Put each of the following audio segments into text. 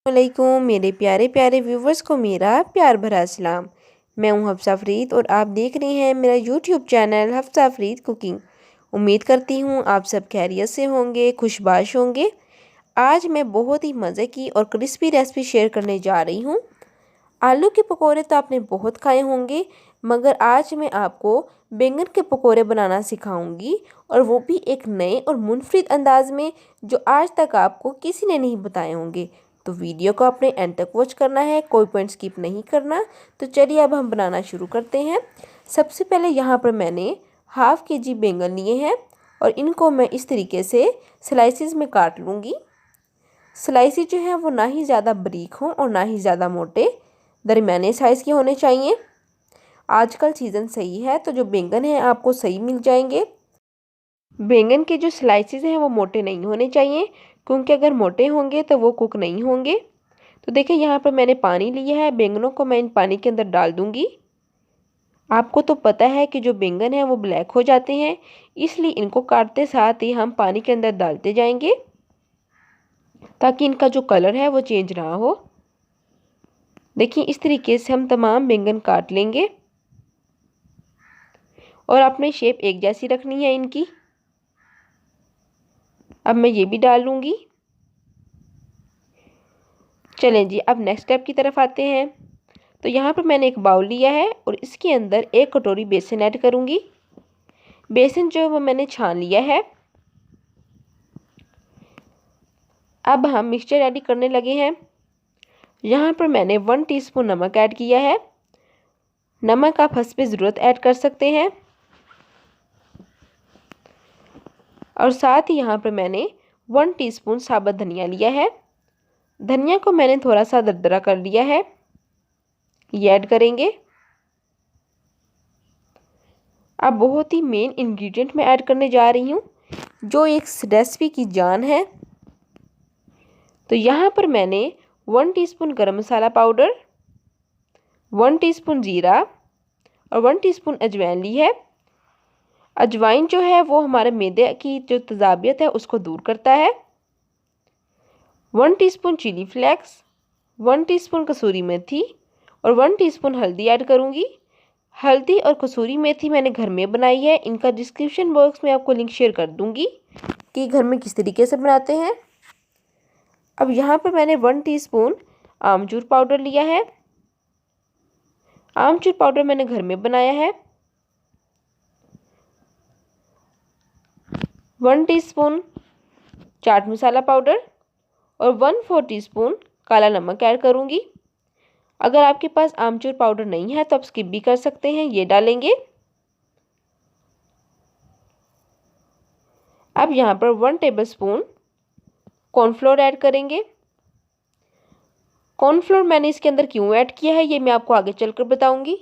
वालेकुम मेरे प्यारे प्यारे व्यूवर्स को मेरा प्यार भरा सलाम। मैं हूं हफ्सा फरीद और आप देख रहे हैं मेरा YouTube channel Hafsa Farid cooking. उम्मीद करती हूं आप सब खैरियत से होंगे, खुशबाश होंगे। आज मैं बहुत ही मज़े की और क्रिस्पी रेसिपी शेयर करने जा रही हूं। आलू के पकोड़े तो आपने बहुत खाए होंगे, मगर आज मैं आपको बैंगन के पकोड़े बनाना सिखाऊंगी, और वो भी एक नए और मुनफरिद अंदाज में जो आज तक आपको किसी ने नहीं बताए होंगे। तो वीडियो को अपने एंड तक वॉच करना है, कोई पॉइंट स्किप नहीं करना। तो चलिए अब हम बनाना शुरू करते हैं। सबसे पहले यहाँ पर मैंने हाफ़ kg बैंगन लिए हैं और इनको मैं इस तरीके से स्लाइसिस में काट लूँगी। स्लाइसिस जो है वो ना ही ज़्यादा बारीक हों और ना ही ज़्यादा मोटे, दरमियाने साइज़ के होने चाहिए। आजकल सीज़न सही है तो जो बैंगन है आपको सही मिल जाएंगे। बैंगन के जो स्लाइसिस हैं वो मोटे नहीं होने चाहिए, क्योंकि अगर मोटे होंगे तो वो कुक नहीं होंगे। तो देखिए यहाँ पर मैंने पानी लिया है, बैंगनों को मैं इन पानी के अंदर डाल दूँगी। आपको तो पता है कि जो बैंगन है वो ब्लैक हो जाते हैं, इसलिए इनको काटते साथ ही हम पानी के अंदर डालते जाएंगे ताकि इनका जो कलर है वो चेंज ना हो। देखिए इस तरीके से हम तमाम बैंगन काट लेंगे और अपनी शेप एक जैसी रखनी है इनकी। अब मैं ये भी डाल लूँगी। चलें जी, अब नेक्स्ट स्टेप की तरफ आते हैं। तो यहाँ पर मैंने एक बाउल लिया है और इसके अंदर 1 कटोरी बेसन ऐड करूँगी। बेसन जो है वो मैंने छान लिया है। अब हम मिक्सचर रेडी करने लगे हैं। यहाँ पर मैंने 1 टीस्पून नमक ऐड किया है। नमक आप हस्बे ज़रूरत ऐड कर सकते हैं। और साथ ही यहाँ पर मैंने 1 टीस्पून साबुत धनिया लिया है। धनिया को मैंने थोड़ा सा दरदरा कर लिया है, ये ऐड करेंगे। अब बहुत ही मेन इंग्रेडिएंट मैं ऐड करने जा रही हूँ, जो एक रेसिपी की जान है। तो यहाँ पर मैंने 1 टीस्पून गरम मसाला पाउडर, 1 टीस्पून जीरा और 1 टीस्पून अजवाइन ली है। अजवाइन जो है वो हमारे मैदे की जो तेज़ाबियत है उसको दूर करता है। 1 टीस्पून चिली फ्लेक्स, 1 टीस्पून कसूरी मेथी और 1 टीस्पून हल्दी ऐड करूँगी। हल्दी और कसूरी मेथी मैंने घर में बनाई है, इनका डिस्क्रिप्शन बॉक्स में आपको लिंक शेयर कर दूँगी कि घर में किस तरीके से बनाते हैं। अब यहाँ पर मैंने 1 टीस्पून आमचूर पाउडर लिया है। आमचूर पाउडर मैंने घर में बनाया है। 1 टीस्पून चाट मसाला पाउडर और 1/4 टीस्पून काला नमक ऐड करूँगी। अगर आपके पास आमचूर पाउडर नहीं है तो आप स्किप भी कर सकते हैं, ये डालेंगे। अब यहाँ पर 1 टेबलस्पून कॉर्नफ्लोर ऐड करेंगे। कॉर्नफ्लोर मैंने इसके अंदर क्यों ऐड किया है ये मैं आपको आगे चलकर बताऊंगी।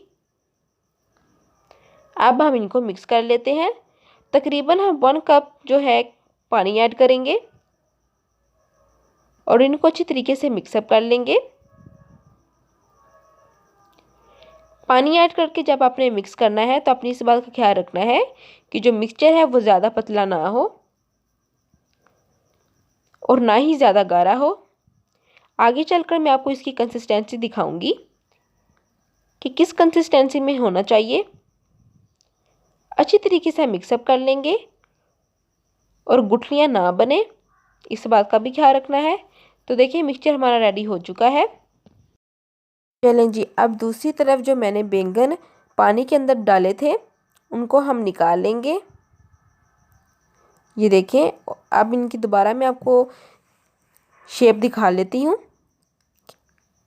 अब हम इनको मिक्स कर लेते हैं। तकरीबन हम 1 कप जो है पानी ऐड करेंगे और इनको अच्छी तरीके से मिक्सअप कर लेंगे। पानी ऐड करके जब आपने मिक्स करना है तो अपनी इस बात का ख्याल रखना है कि जो मिक्सचर है वो ज़्यादा पतला ना हो और ना ही ज़्यादा गाढ़ा हो। आगे चलकर मैं आपको इसकी कंसिस्टेंसी दिखाऊंगी कि किस कंसिस्टेंसी में होना चाहिए। अच्छी तरीके से मिक्सअप कर लेंगे और गुठलियाँ ना बने, इस बात का भी ख्याल रखना है। तो देखिए मिक्सचर हमारा रेडी हो चुका है। चलें जी, अब दूसरी तरफ जो मैंने बैंगन पानी के अंदर डाले थे उनको हम निकाल लेंगे। ये देखें, अब इनकी दोबारा मैं आपको शेप दिखा लेती हूँ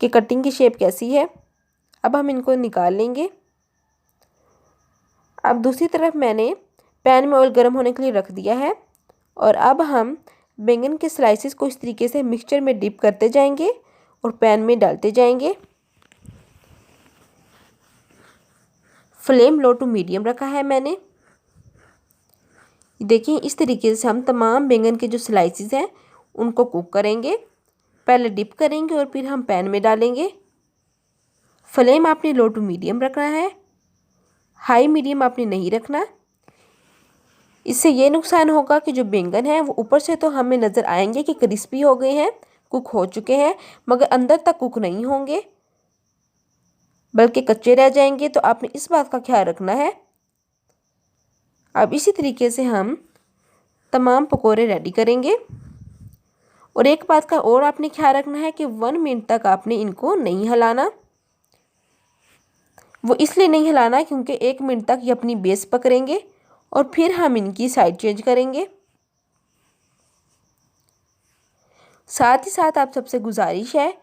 कि कटिंग की शेप कैसी है। अब हम इनको निकाल लेंगे। अब दूसरी तरफ मैंने पैन में ऑयल गर्म होने के लिए रख दिया है और अब हम बैंगन के स्लाइसेस को इस तरीके से मिक्सचर में डिप करते जाएंगे और पैन में डालते जाएंगे। फ्लेम लो टू मीडियम रखा है मैंने। देखिए इस तरीके से हम तमाम बैंगन के जो स्लाइसेस हैं उनको कुक करेंगे। पहले डिप करेंगे और फिर हम पैन में डालेंगे। फ्लेम आपने लो टू मीडियम रखना है, हाई मीडियम आपने नहीं रखना। इससे ये नुकसान होगा कि जो बैंगन है वो ऊपर से तो हमें नज़र आएंगे कि क्रिस्पी हो गए हैं, कुक हो चुके हैं, मगर अंदर तक कुक नहीं होंगे बल्कि कच्चे रह जाएंगे। तो आपने इस बात का ख्याल रखना है। अब इसी तरीके से हम तमाम पकोड़े रेडी करेंगे। और एक बात का और आपने ख्याल रखना है कि 1 मिनट तक आपने इनको नहीं हिलाना। वो इसलिए नहीं हिलाना क्योंकि 1 मिनट तक ये अपनी बेस पकड़ेंगे और फिर हम इनकी साइड चेंज करेंगे। साथ ही साथ आप सबसे गुजारिश है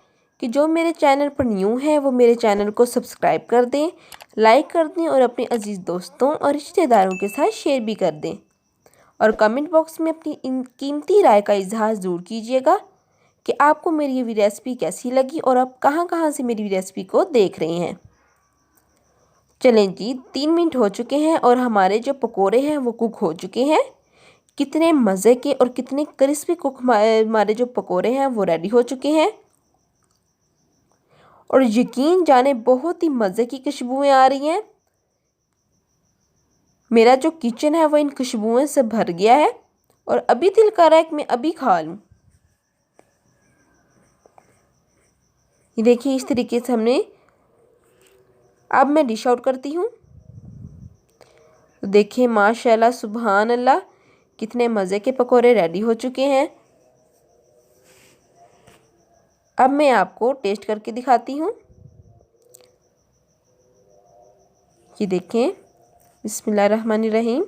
कि जो मेरे चैनल पर न्यू है वो मेरे चैनल को सब्सक्राइब कर दें, लाइक कर दें और अपने अजीज़ दोस्तों और रिश्तेदारों के साथ शेयर भी कर दें। और कमेंट बॉक्स में अपनी इन कीमती राय का इजहार ज़रूर कीजिएगा कि आपको मेरी ये रेसिपी कैसी लगी और आप कहाँ कहाँ से मेरी रेसिपी को देख रहे हैं। चलें जी, 3 मिनट हो चुके हैं और हमारे जो पकोड़े हैं वो कुक हो चुके हैं। कितने मज़े के और कितने क्रिस्पी कुक हमारे जो पकोड़े हैं वो रेडी हो चुके हैं। और यकीन जाने बहुत ही मज़े की खुशबुएं आ रही हैं। मेरा जो किचन है वो इन खुशबुओं से भर गया है और अभी दिल कर रहा है कि मैं अभी खा लूँ। ये देखिए, इस तरीके से हमने, अब मैं डिश आउट करती हूँ। तो देखिए माशाल्लाह सुभान अल्लाह, कितने मज़े के पकोड़े रेडी हो चुके हैं। अब मैं आपको टेस्ट करके दिखाती हूँ। ये देखें, बिस्मिल्लाहिर्रहमानिर्रहीम।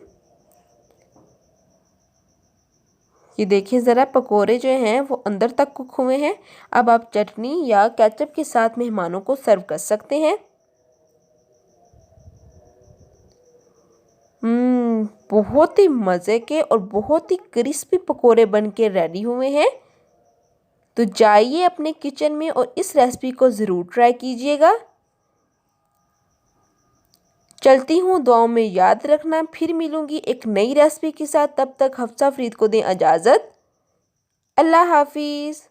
ये देखिए ज़रा, पकोड़े जो हैं वो अंदर तक कुक हुए हैं। अब आप चटनी या केचप के साथ मेहमानों को सर्व कर सकते हैं। बहुत ही मज़े के और बहुत ही क्रिस्पी पकोड़े बन के रेडी हुए हैं। तो जाइए अपने किचन में और इस रेसिपी को ज़रूर ट्राई कीजिएगा। चलती हूँ, दुआओं में याद रखना। फिर मिलूँगी एक नई रेसिपी के साथ। तब तक हफ्सा फरीद को दें इजाज़त। अल्लाह हाफिज़।